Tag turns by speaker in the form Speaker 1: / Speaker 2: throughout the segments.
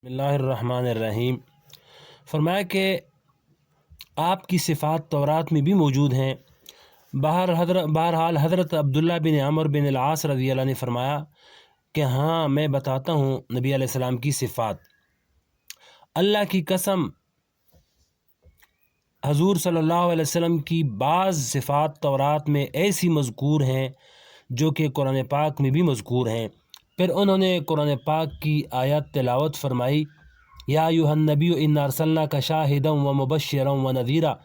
Speaker 1: बिस्मिल्लाहिर्रहमानिर्रहीम। फरमाया कि आपकी सिफ़ात तौरात में भी मौजूद हैं। बहरहाल हज़रत अब्दुल्ला बिन अमर बिन अल-आस रज़ी अल्लाह ने फरमाया कि हाँ, मैं बताता हूँ नबी अलैहिस्सलाम की सिफ़ात। अल्लाह की कसम, हजूर सल्लल्लाहु अलैहि वसल्लम की बाज़ सिफ़ात तौरात में ऐसी मज़कूर हैं जो कि कुरान पाक में भी मज़कूर हैं। फिर उन्होंने कुरान पाक की आयत तिलावत फरमाई, या अय्युहन नबी इन्ना अर्सलनाका शाहिदन व मुबश्शिरन व नज़ीरा,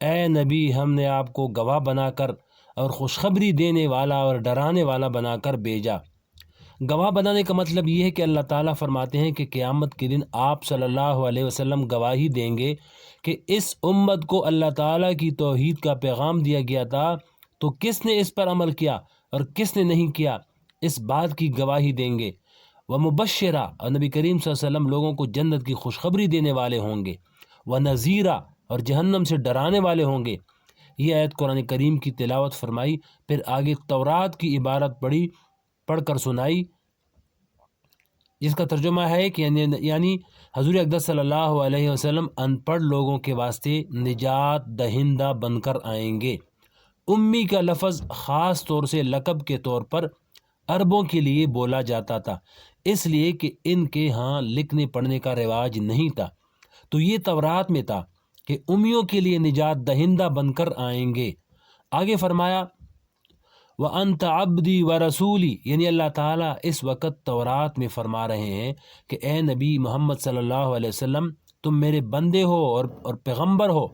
Speaker 1: ए नबी, हमने आपको गवाह बनाकर और खुशखबरी देने वाला और डराने वाला बनाकर भेजा। गवाह बनाने का मतलब ये है कि अल्लाह ताला फरमाते हैं कि क़यामत के दिन आप सल्लल्लाहु अलैहि वसल्लम गवाही देंगे कि इस उम्मत को अल्लाह ताला की तौहीद का पैगाम दिया गया था, तो किसने इस पर अमल किया और किसने नहीं किया, इस बात की गवाही देंगे। व मुबश्शिरा, और नबी करीम सल्लल्लाहु अलैहि वसल्लम लोगों को जन्नत की खुशखबरी देने वाले होंगे। व नज़ीरा, और जहन्नम से डराने वाले होंगे। ये आयत कुरान करीम की तिलावत फरमाई। फिर आगे तौरात की इबारत पढ़कर सुनाई, जिसका तर्जुमा है कि यानी हजूर अक़दस सल्लल्लाहु अलैहि वसल्लम अनपढ़ लोगों के वास्ते निजात दहिंदा बनकर आएंगे। उम्मी का लफ्ज़ ख़ास तौर से लक़ब के तौर पर अरबों के लिए बोला जाता था, इसलिए कि इनके यहाँ लिखने पढ़ने का रिवाज नहीं था। तो ये तौरात में था कि उम्मियों के लिए निजात दहिंदा बनकर आएंगे। आगे फरमाया, व अंत अब्दी व रसूली, यानी अल्लाह ताला इस वक़्त तौरात में फरमा रहे हैं कि ए नबी मोहम्मद सल्लल्लाहु अलैहि वसल्लम, तुम मेरे बंदे हो और पैगम्बर हो।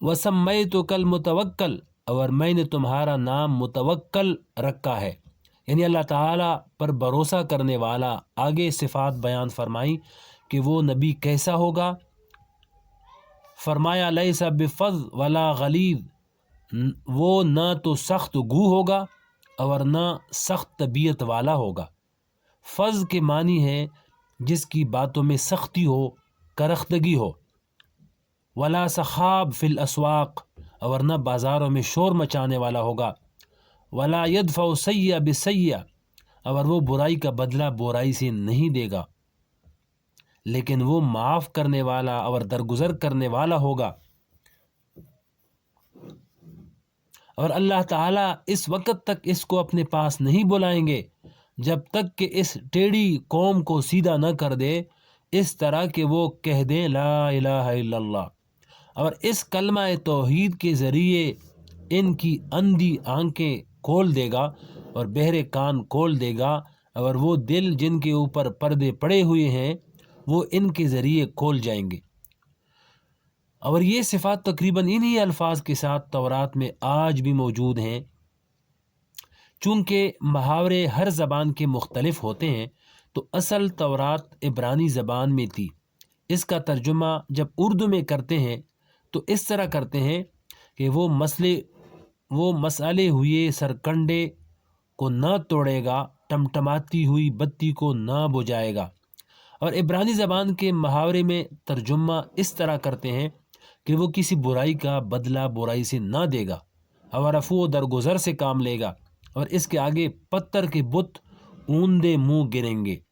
Speaker 1: वसम्मैतुकल मुतवक्कल, और मैंने तुम्हारा नाम मुतवक्कल रखा है, यानी अल्लाह ताला पर भरोसा करने वाला। आगे सिफ़ात बयान फरमाई कि वो नबी कैसा होगा। फरमाया, लैसा बिफ़ज़ वला गलीज़, वो ना तो सख्त गू होगा और ना सख्त तबीयत वाला होगा। फ़ज़ के मानी है जिसकी बातों में सख्ती हो, करख्तगी हो। वला सखाब फ़िल अस्वाक़, और न बाज़ारों में शोर मचाने वाला होगा। वला यदफ़उ सय्या बिसय्या, और वो बुराई का बदला बुराई से नहीं देगा, लेकिन वो माफ़ करने वाला और दरगुज़र करने वाला होगा। और अल्लाह ताला इस वक़्त तक इसको अपने पास नहीं बुलाएंगे जब तक कि इस टेढ़ी कौम को सीधा न कर दे, इस तरह के वो कह दें ला इलाहा इल्लल्लाह, और इस कलमा तौहीद के ज़रिए इनकी अंधी आंखें खोल देगा और बहरे कान खोल देगा, और वो दिल जिनके ऊपर पर्दे पड़े हुए हैं वो इनके ज़रिए खोल जाएंगे। और ये सिफ़ात तकरीबन इन्हीं अल्फाज के साथ तौरात में आज भी मौजूद हैं। चूँकि मुहावरे हर ज़बान के मुख्तलिफ होते हैं, तो असल तौरात इब्रानी ज़बान में थी। इसका तर्जुमा जब उर्दू में करते हैं तो इस तरह करते हैं कि वो मसाले हुए सरकंडे को न तोड़ेगा, टमटमाती हुई बत्ती को न बुझाएगा। और इब्रानी ज़बान के मुहावरे में तर्जुमा इस तरह करते हैं कि वो किसी बुराई का बदला बुराई से न देगा और अफू दरगुज़र से काम लेगा, और इसके आगे पत्थर के बुत ऊंधे मुँह गिरेंगे।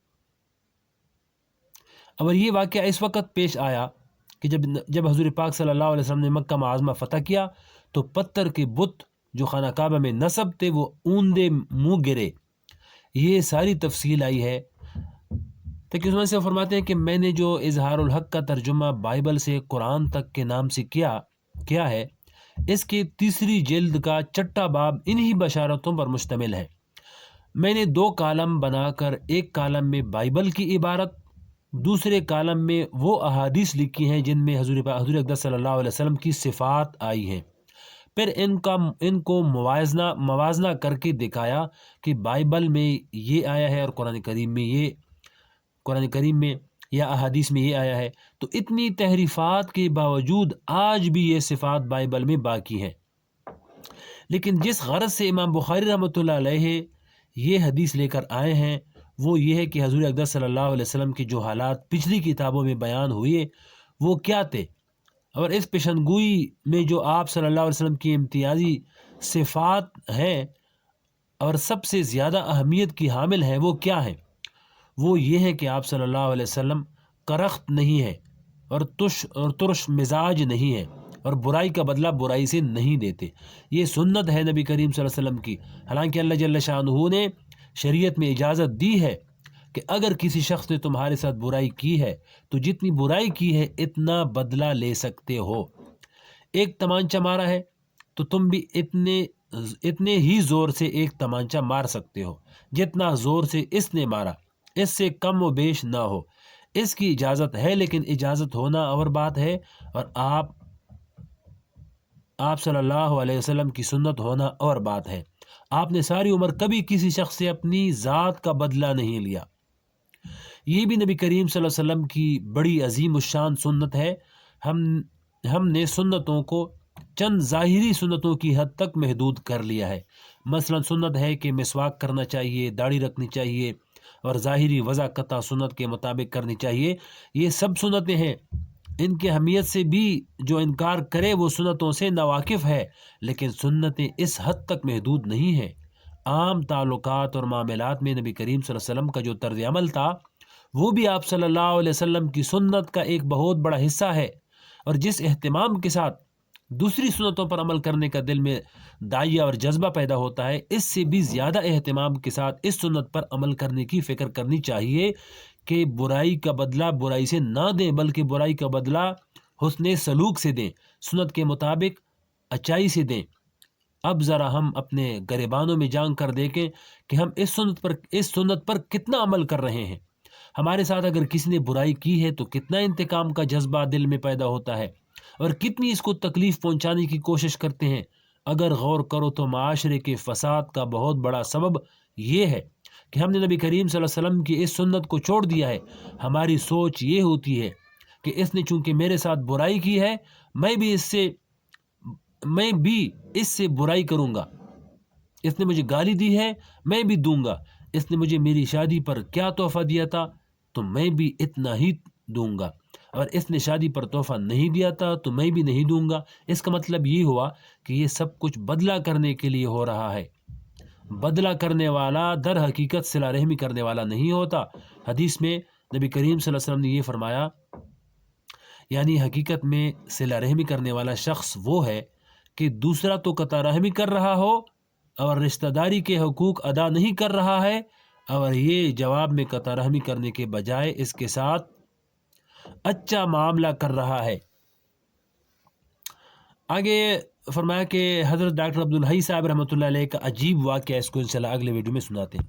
Speaker 1: और ये वाक़या इस वक्त पेश आया कि जब हज़ूर पाक सल्लल्लाहु अलैहि वसल्लम ने मक्का मुआज़मा फ़तह किया, तो पत्थर के बुत जो खाना काबा में नस्ब थे वो ऊंधे मुँह गिरे। ये सारी तफसील आई है। तो उसमें से फरमाते हैं कि मैंने जो इज़हारुल हक़ का तर्जुमा बाइबल से कुरान तक के नाम से किया है, इसके तीसरी जिल्द का छठा बाब इन्हीं बशारतों पर मुश्तमिल है। मैंने दो कालम बनाकर एक कालम में बाइबल की इबारत, दूसरे कालम में वो अहादीस लिखी हैं जिनमें हज़ूर अक़दस सल्लल्लाहु अलैहि वसल्लम की सिफ़ात आई हैं। फिर इनको मवाजना करके दिखाया कि बाइबल में ये आया है और कुरान करीम में या अहादीस में ये आया है। तो इतनी तहरीफ़ात के बावजूद आज भी ये सिफ़ात बाइबल में बाकी हैं। लेकिन जिस गरज से इमाम बुखारी रहमतुल्लाह अलैहि ये हदीस लेकर आए हैं वो ये है कि हज़ूर अक़दस सल्लल्लाहु अलैहि वसल्लम के जो हालात पिछली किताबों में बयान हुए वो क्या थे, और इस पेशनगोई में जो आप सल्लल्लाहु अलैहि वसल्लम की इम्तियाज़ी सिफ़ात हैं और सबसे ज़्यादा अहमियत की हामिल हैं वो क्या हैं। وہ یہ ہے کہ آپ صلی اللہ علیہ وسلم کرخت نہیں ہے اور ترش مزاج نہیں ہے اور برائی کا بدلہ برائی سے نہیں دیتے۔ یہ سنت ہے نبی کریم صلی اللہ علیہ وسلم کی۔ حالانکہ اللہ جل شانہ نے شریعت میں اجازت دی ہے کہ اگر کسی شخص نے تمہارے ساتھ برائی کی ہے تو جتنی برائی کی ہے اتنا بدلہ لے سکتے ہو۔ ایک تمانچہ مارا ہے تو تم بھی اتنے ہی زور سے ایک تمانچہ مار سکتے ہو جتنا زور سے اس نے مارا، اس سے کم و بیش نہ ہو۔ اس کی اجازت ہے، لیکن اجازت ہونا اور بات ہے، اور آپ صلی اللہ علیہ وسلم کی سنت ہونا اور بات ہے۔ آپ نے ساری عمر کبھی کسی شخص سے اپنی ذات کا بدلہ نہیں لیا۔ یہ بھی نبی کریم صلی اللہ علیہ وسلم کی بڑی عظیم الشان سنت ہے۔ ہم نے سنتوں کو چند ظاہری سنتوں کی حد تک محدود کر لیا ہے۔ مثلا سنت ہے کہ مسواک کرنا چاہیے، داڑھی رکھنی چاہیے اور ظاہری وضاقتہ سنت کے مطابق کرنی چاہیے۔ یہ سب سنتیں ہیں، ان کی اہمیت سے بھی جو انکار کرے وہ سنتوں سے ناواقف ہے، لیکن سنتیں اس حد تک محدود نہیں ہیں۔ عام تعلقات اور معاملات میں نبی کریم صلی اللہ علیہ وسلم کا جو طرز عمل تھا وہ بھی آپ صلی اللہ علیہ وسلم کی سنت کا ایک بہت بڑا حصہ ہے، اور جس اہتمام کے ساتھ دوسری سنتوں پر عمل کرنے کا دل میں داعیہ اور جذبہ پیدا ہوتا ہے، اس سے بھی زیادہ اہتمام کے ساتھ اس سنت پر عمل کرنے کی فکر کرنی چاہیے کہ برائی کا بدلہ برائی سے نہ دیں، بلکہ برائی کا بدلہ حسن سلوک سے دیں، سنت کے مطابق اچائی سے دیں۔ اب ذرا ہم اپنے گریبانوں میں جھانک کر دیکھیں کہ ہم اس سنت پر کتنا عمل کر رہے ہیں۔ ہمارے ساتھ اگر کسی نے برائی کی ہے تو کتنا انتقام کا جذبہ دل میں پیدا ہوتا ہے اور کتنی اس کو تکلیف پہنچانے کی کوشش کرتے ہیں۔ اگر غور کرو تو معاشرے کے فساد کا بہت بڑا سبب یہ ہے کہ ہم نے نبی کریم صلی اللہ علیہ وسلم کی اس سنت کو چھوڑ دیا ہے۔ ہماری سوچ یہ ہوتی ہے کہ اس نے چونکہ میرے ساتھ برائی کی ہے، میں بھی اس سے برائی کروں گا۔ اس نے مجھے گالی دی ہے، میں بھی دوں گا۔ اس نے مجھے میری شادی پر کیا تحفہ دیا تھا تو میں بھی اتنا ہی دوں گا، اور اس نے شادی پر تحفہ نہیں دیا تھا تو میں بھی نہیں دوں گا۔ اس کا مطلب یہ ہوا کہ یہ سب کچھ بدلہ کرنے کے لیے ہو رہا ہے۔ بدلہ کرنے والا در حقیقت صلہ رحمی کرنے والا نہیں ہوتا۔ حدیث میں نبی کریم صلی اللہ علیہ وسلم نے یہ فرمایا، یعنی حقیقت میں صلہ رحمی کرنے والا شخص وہ ہے کہ دوسرا تو قطع رحمی کر رہا ہو اور رشتہ داری کے حقوق ادا نہیں کر رہا ہے، اور یہ جواب میں قطع رحمی کرنے کے بجائے اس کے ساتھ اچھا معاملہ کر رہا ہے۔ آگے فرمایا کہ حضرت ڈاکٹر عبدالحی صاحب رحمۃ اللہ علیہ کا عجیب واقعہ، اس کو انشاءاللہ اگلے ویڈیو میں سناتے ہیں۔